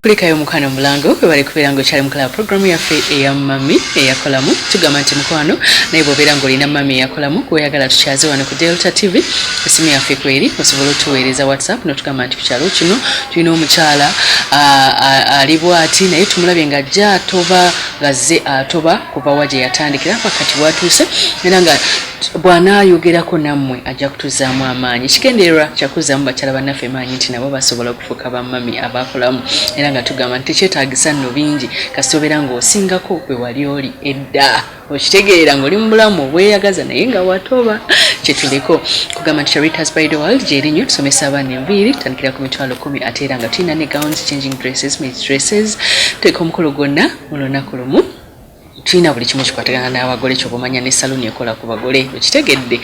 kulikayo mukano mulango kwe bali kubeera ng'okyali mukala programu yaffe eya mami eyakolamu tugamba nti mukwano naye bw'obeera ng'olina mami eyakolamu kweyagala tukyaze wano ku Delta TV esimu yaffe kweri osobola otuweereza WhatsApp n'otugamba nti ku kyalo kino tulina omukyala ali bw'ati naye tumulabye ng'ajja atoba ng'azze atoba kuva wa gye yatandikira pakati watuuse era nga bw'anaayogerako nammwe ajja kutuzaamu amaanyi kigendererwa kyakuzaamu bakyala bannaffe maanyi nti nabo basobola okufuuka bammami abakolamu era nga tugamba nti tekyetaagisa nno bingi kasita obeera ng'osingako bwe wali oli edda okitegeera ng'oli mu bulamu obweyagaza naye nga watoba kyetuliko kugamba nti Charitas by the World gyerinnyo tusomesa abaana enviiri tutandikira ku mitwalo 10 ate era nga tulina ne gowns changing dresses made dresses tuleka omukolo gwonna mu lunaku lumu tulina buli kimu kikwatagana n'abagole kyobumanya ne saluni ekola ku bagole okitegedde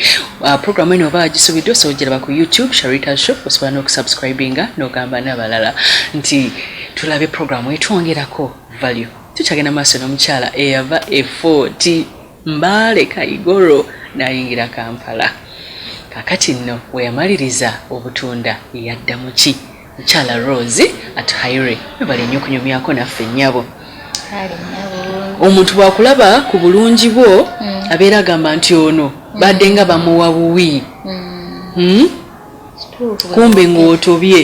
programu eno oba agisubiddwa osobola ogiraba ku YouTube Charitas Shop osobola n'okusubscribinga n'ogamba n'abalala nti tulabe programu etwongerako value tukyagenda maaso n'omukyala eyava e40 Mbale Kayigoro n'ayingira Kampala kakati nno weyamaliriza obutunda yadda mu ki mukyala Rose at Haire webali nnyo okunyumyako naffe nnyabo omuntu bwakulaba ku bulungi bwo abeera agamba nti ono badde nga bamuwa buwi kumbe ng'otobye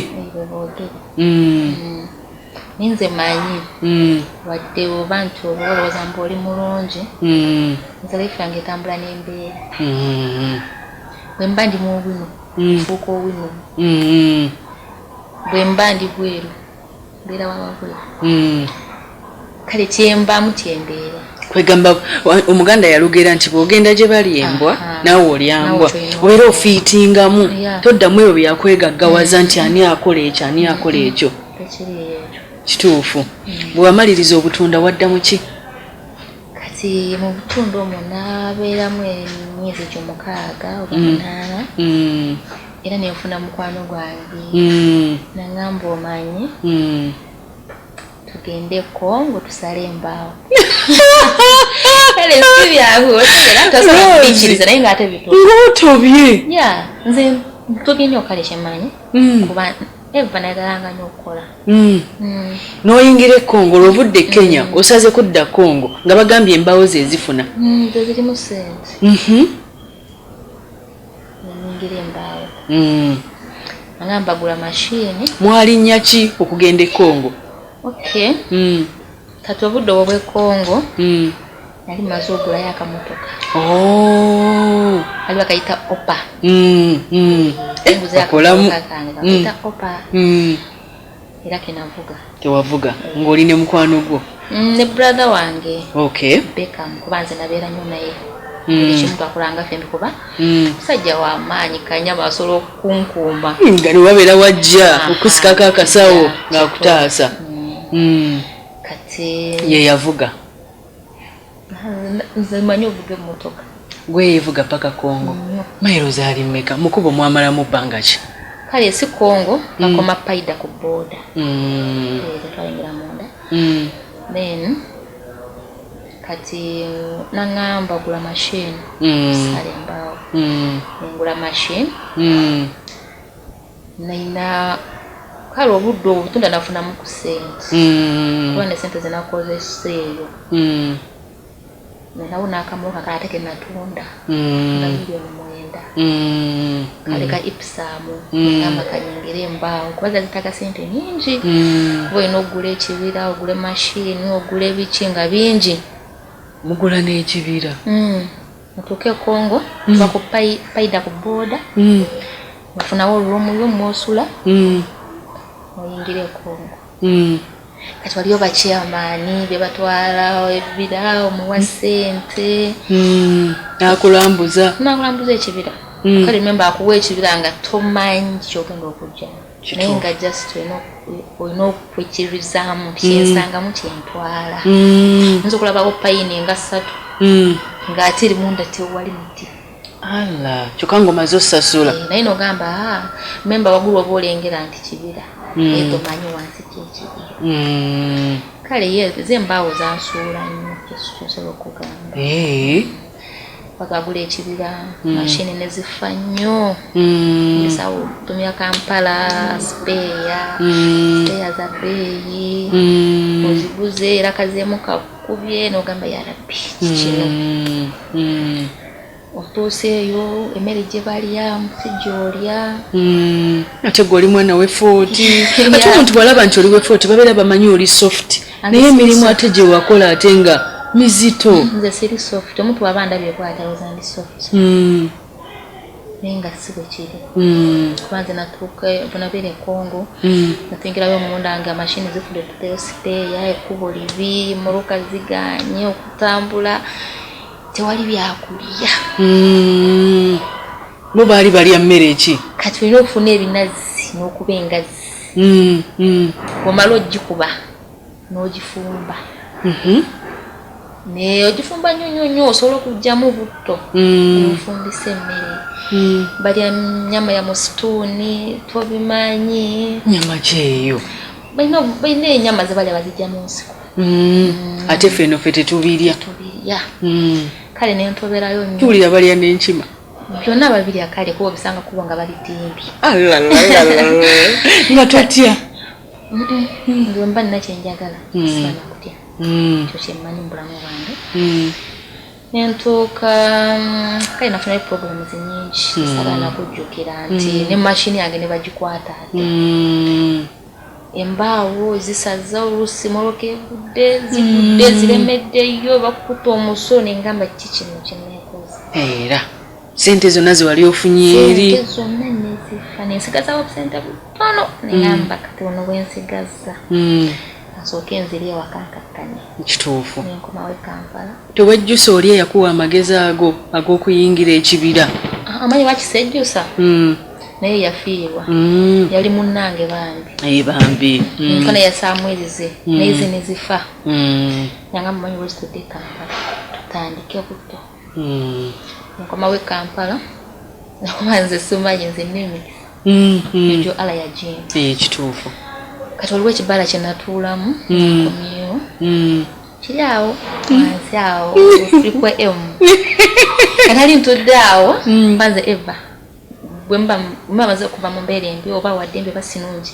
ninze manyi wadde oba nti olowooza mbu oli mulungi nze life yange etambula n'embeera bwe mba ndi mu bwino nfuuka owino bwe mba ndi bweru mbeera wababweru kale kyembamu kyembeera kwegamba omuganda yalugera nti bw'ogenda gye bali embwa naawe olyambwa obeera ofiitingamu toddamu ebyo byakwegaggawaza nti ani akola ekyo ani akola ekyo kituufu bwe wamaliriza obutunda wadda mu ki kati mu butunda omwo naabeeramu emyezi 6 oba 8 era nenfuna mukwano gwange nangamba omanyi tugende Kongo tusale embaawo kale si byawe otegera ntosobola kubikiriza naye ng'ate bituufu ng'otobye nze tugende okale kyemanyi kuba eva nagalanga n'okukola n'oyingira e Kongo olwovudde Kenya osaze kudda Kongo nga bagambye embaawo ze zifuna ze zirimu sente nyingira embaawo agamba gula mashini mwalinnya ki okugenda e Kongo okay kati obudde obwo bw'e Kongo yali maze ogulayo akamotoka ali bakayita opa akolamu bakayita opa era kenavuga tewavuga ng'oli ne mukwano gwo ne brother wange okay Beckham kuba nze nabeera nnyo naye ekimu twakolanga fembi kuba musajja w'amaanyi kanyama asobola okunkuuma nga ne wabeera wajja okusikako akasawo ng'akutaasa kati ye yavuga nze manyi ovuga emmotoka gwe yevuga paka Kongo mailo zaali mmeka mukubo mwamalamu bbanga ki kale si Kongo nakoma paida ku boda twayingira munda then kati nangamba gula machine sale mbao ngula machine naina kale obudde obutunda nafunamu ku sente kuba ne sente zinakozeseeyo nawo n'akamotoka kaateke natunda nga milioni 9 kale ka ipsamu ngamba kanyingire embaawo kuba zitaka sente nyingi kuba olina okugula ekibira ogule mashini ogule biki nga bingi mugula n'ekibira mutuuke Kongo bako paida ku boda bafunawo olumu mwosula oyingire Kongo kati waliyo bakyamaani be batwala ebibira omuwa sente nakulambuza ekibira kale memba akuwa ekibira nga tomanyi kyogenda okujja naye nga just olina okwekirizaamu kyensangamu kyentwala nza okulabako payini nga 3 ng'ate eri munda tewali muti ala kyokka ng'omaze osasula naye nogamba memba wagulu oba olengera nti kibira naye tomanyi wansi kyekibira kale ye ze embaawo zansuula nnyo kyesobola okugamba bakagula ekibira mashini ne zifa nnyo esawo tumya Kampala spare za beeyi oziguze era kazeemu kakubye n'ogamba ya rabbi kino otuuseeyo emmere gye balya musijja ate gwe oli mwana w'effooti ate omuntu bw'alaba nti oli w'effooti babeera bamanyi oli soft naye emirimu ate gye wakola ate nga mizito. Nze siri soft omuntu waba ndabye kwataloza ndi soft naye nga si bwe kiri kuba nze natuuka bunabeera Congo natwingirayo omunda nga mashini zifudde tuteyo sipeeya ekkubo libi mmotoka ziganye okutambula tewali byakulya bo baali balya mmere ki kati olina okufuna ebinazi n'okuba engazi omala ogikuba n'ogifumba ne ogifumba nnyo osobola okugyamu butto ofumbisa emmere balya nyama ya musituuni tobimanyi nyama kyeyo balina enyama ze balya bazijja mu nsiko ate ffe eno ffe tetubirya kale nentoberayo nnyo tuwulira balya n'enkima byonna babirya kale kuba obisanga kubo nga babitimbi nga totya nze mba nina kyenjagala sibaana kutya ekyo kyemmanyi mu bulamu bwange nentuuka kale nafunayo programs nyingi sabaana kujjukira nti ne mashini yange ne bagikwata ate embaawo zisaza oluusi moloka evudde zigudde ziremeddeyo bakukuta omuso nengamba kiki kino kyeneekoza era sente zonna zewali ofunye eri sente zonna nezifa nensigazawo obusente butono nengamba kati ono bwensigaza asooke enziri ewakankakkanye kituufu nenkomawo Kampala tewajjusa oli eyakuwa amagezi ago ag'okuyingira ekibira amanyi wakisejjusa naye yafiirwa yali munnange bambi nkana yasamwerize naye ze nezifa yangamba manyi wezitudde Kampala tutandike buto nkomawo Kampala nakuba nze simanyi nze nnimi ekyo ala yagimpa kituufu kati waliwo ekibala kye natuulamu komyewo kiri awo wansi awo tulikwa katali ntudde awo mbanze eva bwemba maze okuva mu mbeera embi oba wadde embi basinungi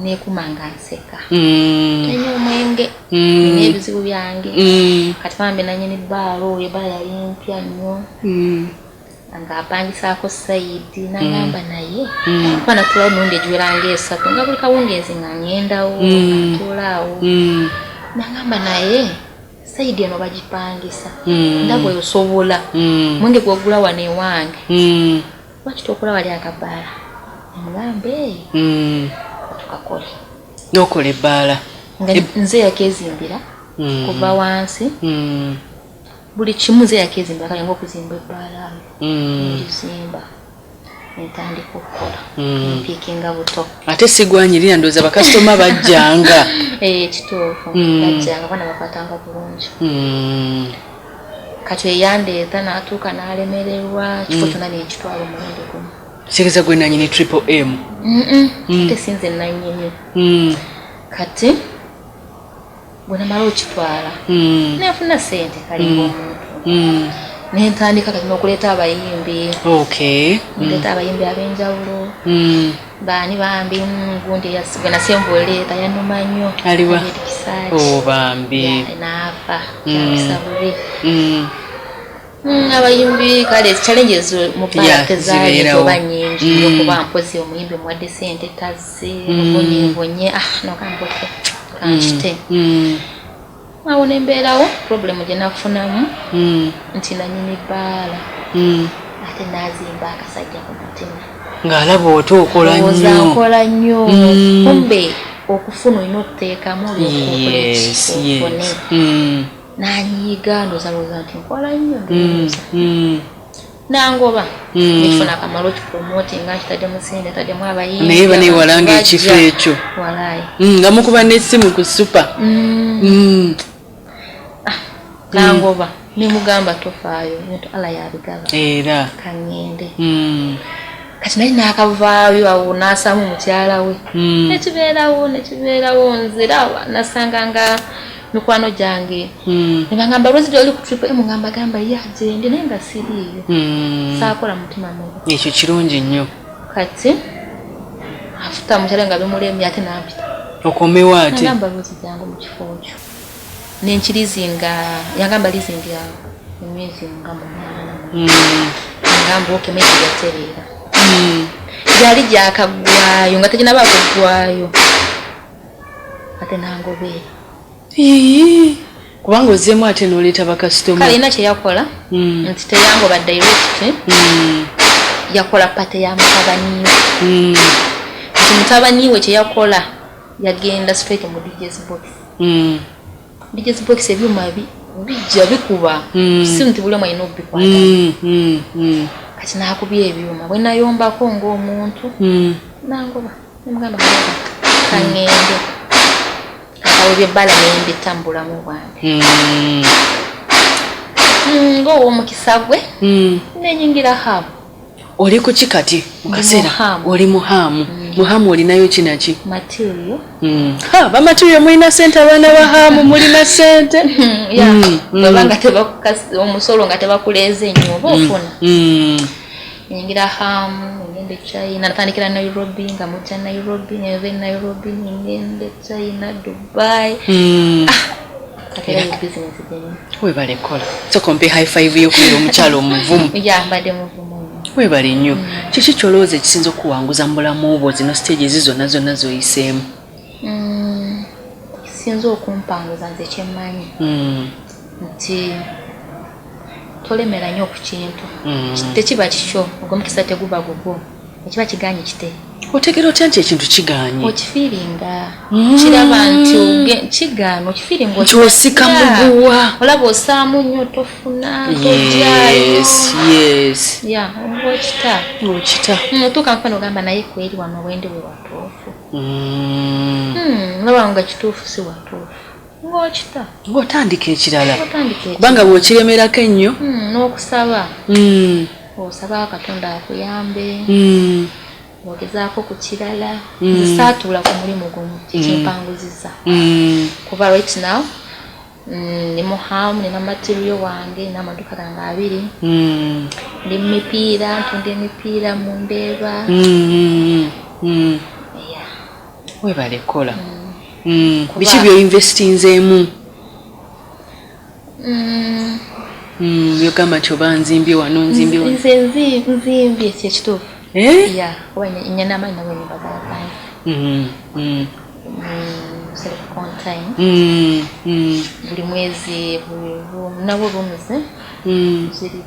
nekumanga nseka nanywa omwenge n'ebizibu byange kati bambe nanyini bbaala oyo ebbaala yali mpya nnyo ng'apangisaako sayidi nagamba naye kuba natuulawo emirundi egiweranga esatu nga buli kawungeezi nga ngendawo natuulaawo nagamba naye sayidi eno bagipangisa ndaba osobola mwenge gwogula wano ewange lwaki tokola wali akabaala emugambe tukakole n'okola ebbaala nga nze yakezimbira kuva wansi buli kimu nze yakezimbira kale ng'okuzimba ebbaala ngizimba nentandika okukola mpiikinga buto ate sigwanyirira ndowooza bakasitoma bajjanga kituufu bajjanga bana bakwatanga bulungi kati eyandeeta n'atuuka n'alemererwa kifo kyonna nenkitwala omulundi gumu kitegeeza gwe nanyini triple M ate sinze nanyini kati bwe namala okitwala nenfuna sente kalinga omuntu nentandika kati n'okuleeta abayimbi nleeta abayimbi ab'enjawulo baani bambi gundi gwe nasemba oleeta yanuma nnyo aliwa kisaaki bambi naafa kyabisa bubi abayimbi kale challenges mu paate zaali oba nyingi okuba mpozi omuyimbi muwadde sente tazze mbonye nokamboke kanchite awo nembeerawo problemu gye nafunamu nti nanyini bbaala ate nazimba akasajja ku mutima ng'alaba okola nnyo kumbe okufuna olina okuteekamu olyokukolekifone nanyiiga ndozalooza nti nkola nnyo ndowooza nangoba nifuna akamalo kipromotinga nkitadde mu sente taddemu abayimbi naye baneewalanga ekifo ekyo walaayi nga mukuba n'essimu ku supa nangoba nemugamba tofaayo bintu ala yabigaba era kaŋŋende kati nali nakavaayo awo nasaamu mukyala we nekibeerawo nzira nasanga nga mikwano gyange ne bangamba Rosie oli ku triple M ngamba gamba yagende naye nga siriiyo saakola mutima mubi ekyo kirungi nnyo kati afuta mukyala nga bimulemye ate nampita okomewo ate ngamba Rosie jangu mu kifo ekyo nenkirizinga yagamba lizinga emyezi nga 8 ngamba okemezi yatereera yali gyakagwayo nga teginaba kugwayo ate nangobe kubanga ozzeemu ate n'oleeta bakasitoma kale ina kye yakola nti teyangoba direct yakola pate ya mutabaniwe nti mutabaniwe kye yakola yagenda straight mu DJ's box DJ's box ebyuma bijja bikuba si nti buli mwe inobikwata kati nakubye ebyuma bwe nayombako ng'omuntu nangoba nemugamba kangende akawebye bala nembi tambulamu bwange ng'ow'omukisa gwe nenyingira hamu oli ku kikati mu kaseera oli muhaamu muhaamu olinayo kinaki material bamatirio mulina sente abaana bahaamu mulina sente bwebanga omusolo nga tebakuleeze nnyo oba ofuna nyingira hamu ngende China natandikira Nairobi nga mujja Nairobi neve Nairobi ngende China Dubai katera business deni webale kola so kompe high five yokulira omukyalo omuvumu mbadde muvumu webale nnyo kiki kyolowooza ekisinza okuwanguza mu bulamu bwo zino stage zonna zoyiseemu kisinza okumpanguza nze kyemmanyi nti tolemera nnyo ku kintu tekiba kikyo ogw'omukisa teguba gugwo ekiba kiganye kite otegera otya nti ekintu kiganye okifiiringa kiraba nti kigaana okifiiringa kyosika muguwa olaba osaamu nnyo tofuna tojjayo yes okita otuuka mpano ogamba naye kweri wano wendi we watuufu olaba nga kituufu si watuufu ng'okita ng'otandika ekirala kubanga bw'okiremerako ennyo n'okusaba osaba Katonda akuyambe ogezaako ku kirala nzisaatuula ku mulimu gumu kikimpanguziza kuba right now ndi muhamu nina material wange n'amaduka gange 2 ndi mumipiira ntunda emipiira mundeeba webale kola biki byoinvestinzeemu byogamba nti oba nzimbye wano nzimbye wano nze nzimbye kyekituufu kuba nyina amaanyi nawe nimbaza bangi self-contain buli mwezi nabo rumuze ziri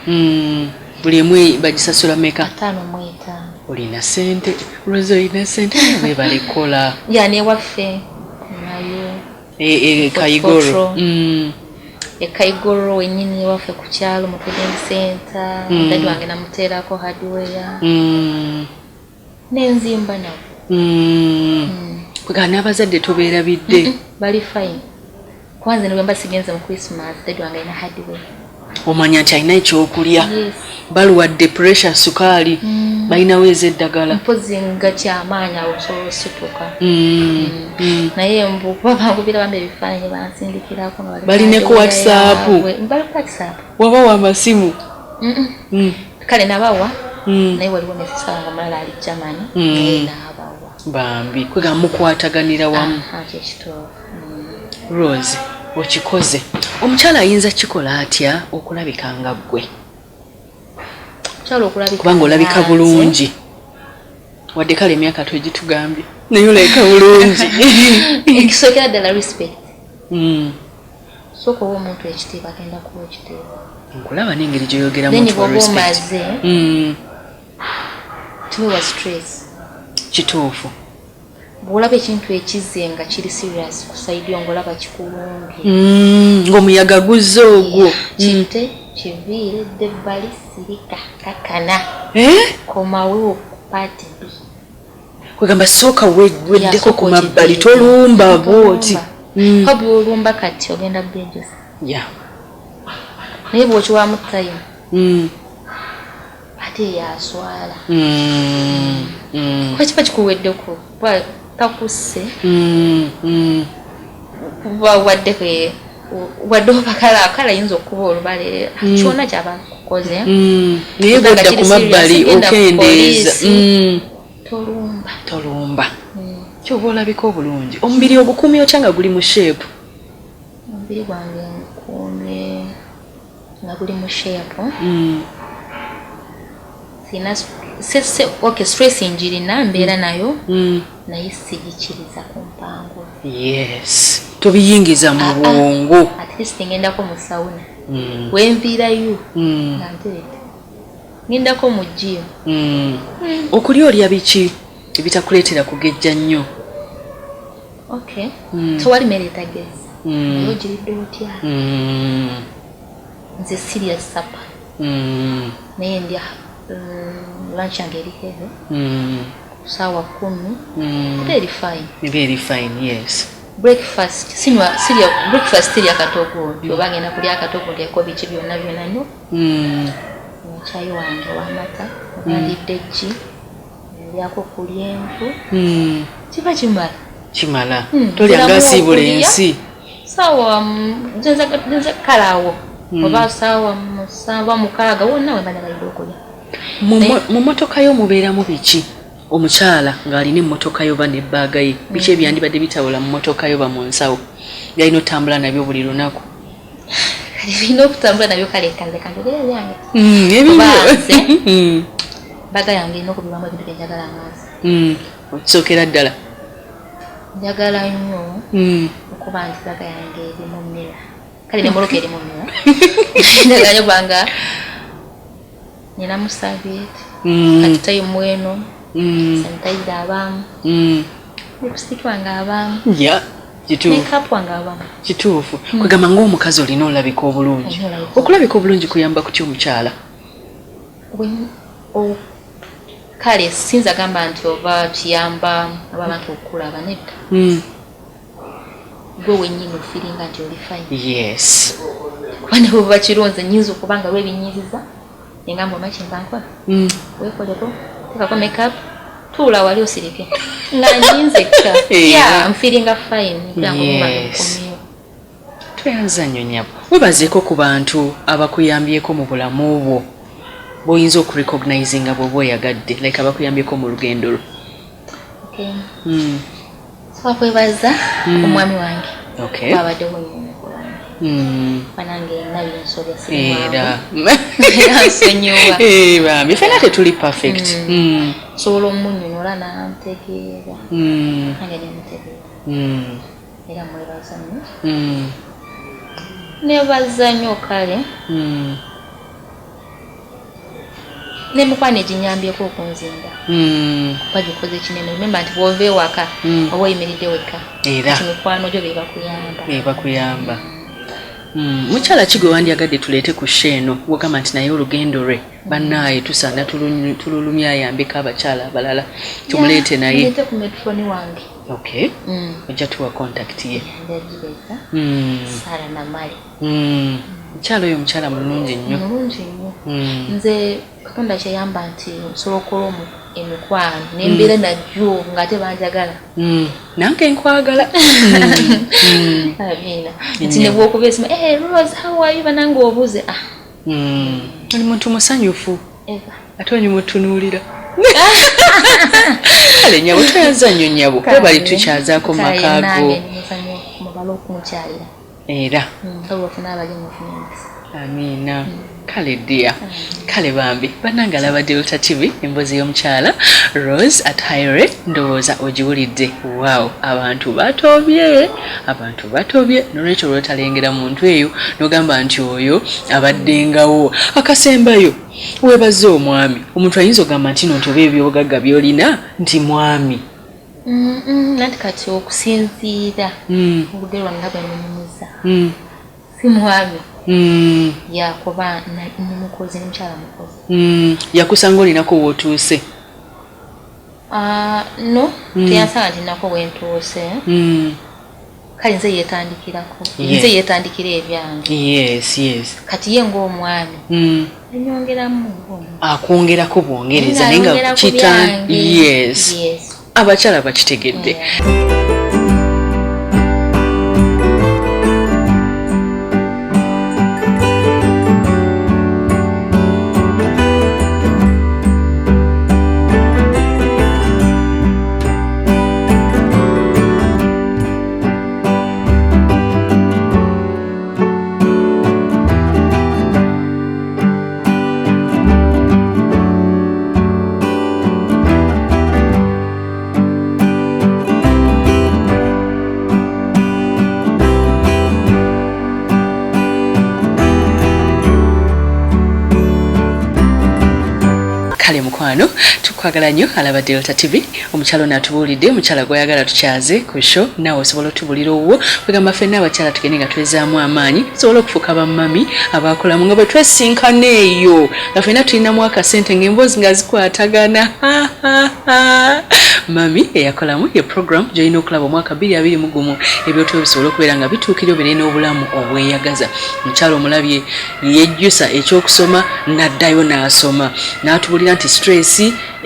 5 buli emu bagisasula meka 5 olina sente Rosie olina sente webale kola newaffe nayo Kayigoro Kayigoro wenyini ewaffe ku kyalo mu Trading Center dadi wange namuteerako hardware n'enzimba nabo kwegana n'abazadde tobeerabidde bali fine kwanza ne bwe sigenze mu Christmas dadi wange alina hardware omanya nti alina ekyokulya baluwadde pressure sukaali balinawo ez'eddagala mpozi nga kyamaanyi awo osobola osituka naye mbukuba bangubira bambe ebifaananyi bansindikirako baline ku WhatsApp waba wamasimu kale nabawa naye waliwo nesisanga mulala ali Germany naye naabawa bambi kwega mukwataganira wamu Rosie okikoze omukyala ayinza kikola atya okulabika nga ggwe kubanga olabika bulungi wadde kale emyaka twegitugambye naye olabika bulungi ekisookera ddala respect sooka owa omuntu ekitiibwa agenda kuwa ekitiibwa nkulaba n'engeri gyoyogeramu then bwoba omaze tiwewa stress kituufu bw'olaba ekintu ekize nga kiri serious ku saidi yo ng'olaba kikuwunge ng'omuyaga guzze ogwo kite kiviire debbali sirika kakana komawo ku paati B kwegamba sooka weddeko ku mabbali tolumba bwoti kabi olumba kati ogenda bbejosi naye bw'okiwamu time ate yaswala kwa kiba kikuweddeko takusse kuba wadde bakala yinza okuba olubale kyona kyaba kukoze naye bwodda ku mabbali okendeeza tolumba kyoba olabika obulungi omubiri ogukuumye otya nga guli mu sheepu omubiri gwange ngukuumye nga guli mu sheepu stress njirina mbeera nayo naye sigikiriza ku mpango yes tobiyingiza mu bwongo at least ngendako mu sauna wenviirayo nga nterete ngendako mu gym okulya olya biki ebitakuleetera kugejja nnyo tewali mere etagezi naye ogiridde otya nze sirya sapa naye ndya lunch yange eri heve kusaawa 10 eri fine yes breakfast sirya katogo oba ngenda kulya akatogo ndyeko biki byonna nnyo omukyaayi wange w'amata obandidde ki lyako kulya envu kiba kimala tolyanga siibula ensi saawa nze kalaawo oba saawa 7-6 wonna wemba nabalidde okulya mu motoka yo mubeeramu biki omukyala ng'alina emmotoka yo ba nebbaaga ye biki ebyandibadde bitawula mu motoka yo ba mu nsawo byalina otambula nabyo buli lunaku birina okutambula nabyo kalekanze byange baga yange erina okubibamu ebintu byenjagala amaazi okisookera ddala njagala nnyo okuba nti baga yange erimu mmera kale nemoloka erimu mmera njagala nnyo kubanga ninamu savieti katitayi mweno sanitayiza abamu lipusitiki wange abamu mekapu wange abamu kituufu kwegamba ng'omukazi olina olabika obulungi okulabika obulungi kuyamba kutya omukyala kale sinza gamba nti oba kiyamba abantu okulaba nedda gwe wennyini ofiringa nti oli fine yes kuba ne bweba kironze nyinza okuba nga lwebinyiiziza engamba omaki mba nkola weekoleko tekako mekapu tuula wali osirike nga nyinzekka ya nfiringa fine nkomyewo tweyanza nnyo nyabo webazeeko ku bantu abakuyambyeko mu bulamu bwo bw'oyinza okurecognizinga bw'oba oyagadde like abakuyambyeko mu lugendo lwo twakwebaza omwami wange babaddewo nnyo banange nabyensobya sirwansonyiwa bambi fena tetuli perfect sobola omunnyonnyola nantegeera nange nemutegeera era mwebaza nnyo nebaza nnyo kale nemukwano eginyambyeko okunzinda kuba gikoze kinene rememba nti bwova ewaka oba oyimiridde wekka kati mikwano gyo bebakuyamba mukyala ki gwe wandyagadde tuleete ku sheeno wogamba nti naye olugendo lwe bannaaye tusaana tululumya ayambeko abakyala abalala tumuleete naye ku metroni wange ojja tuwa contact ye Sara Namali mukyala oyo mukyala mulungi nnyo nze katonda kyeyamba nti nsobola okukola emikwano nembeera najjo ng'ate banjagala nange nkwagala abiina nti nebwokuba esima Rose how are you banange obuze oli muntu musanyufu ate onyi mutunuulira kale nyabo tweyanza nnyo nyabo twebali tukyazaako mu makaago mubala okunkyalira era obufuna abagenyi ofunensi amiina kale ddia kale bambi bannange alaba Delta TV emboozi y'omukyala Rose Atayire ndowooza ogiwulidde wow abantu batobye nolwekyo lwotalengera muntu eyo nogamba nti oyo abaddengawo akasembayo webaze omwami omuntu ayinza ogamba nti no ntoba ebyobugagga byolina nti mwami nanti kati okusinziira olugero lwange nga bwenyumiza si mwami yakuba nimukozi nemukyala mukozi yakusanga olinako wootuuse no teyansanga nti nako wentuuse kale nze yetandikira ebyange yes kati ye ng'omwami enyongeramu akwongerako bwongereza naye nga yes abakyala bakitegedde kale mukwano tukwagala nnyo alaba Delta TV omukyalo natubuulidde omukyala gwayagala tukyaze ku show naawe osobola otubulira owuwo kwegamba ffenna abakyala tugende nga twezaamu amaanyi tusobola okufuuka bamami abakolamu nga bwe twesinkana eyo nga ffenna tulinamu akasente ng'emboozi nga zikwatagana mami eyakolamu ye program gy'olina okulaba omwaka 2021 ebyoto bisobola okubeera nga bituukira obeere n'obulamu obweyagaza omukyala omulabye yejjusa ekyokusoma n'addayo n'asoma n'atubulira nti stress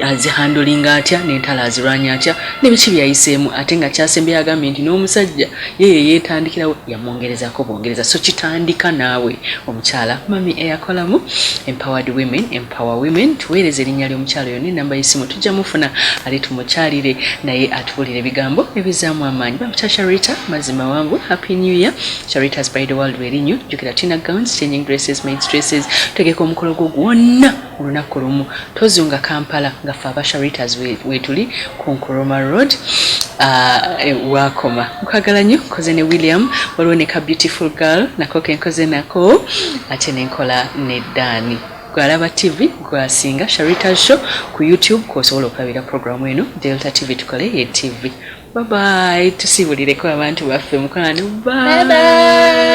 azihandolinga atya n'entala azirwanya atya n'ebiki byayiseemu ate nga kyasembye agambye nti n'omusajja yeye yeetandikirawo yamwongerezako bongereza so kitandika naawe omukyala mami eyakolamu empowered women empower women tuweereze erinnya ly'omukyala oyo n'enamba y'essimu tujja mufuna ali tumukyalire naye atubulira ebigambo ebizaamu amaanyi bamukyala Sharita mazima wangu happy new year Sharita's by the world werinyo jukira tina gowns changing dresses made dresses tegeka omukolo gwo gwonna olunaku lumu tozunga Kampala nga ffe aba Sharitas wetuli ku Nkuruma Road wakoma nkwagala nnyo nkoze ne William waliwo ne ka beautiful girl nako kenkoze nako ate nenkola ne Dani gwalaba TV gwasinga Sharita's show ku YouTube kwosobola okulabira programu eno Delta TV tukole ye TV bye bye tusibulireko abantu baffe mukwano bye bye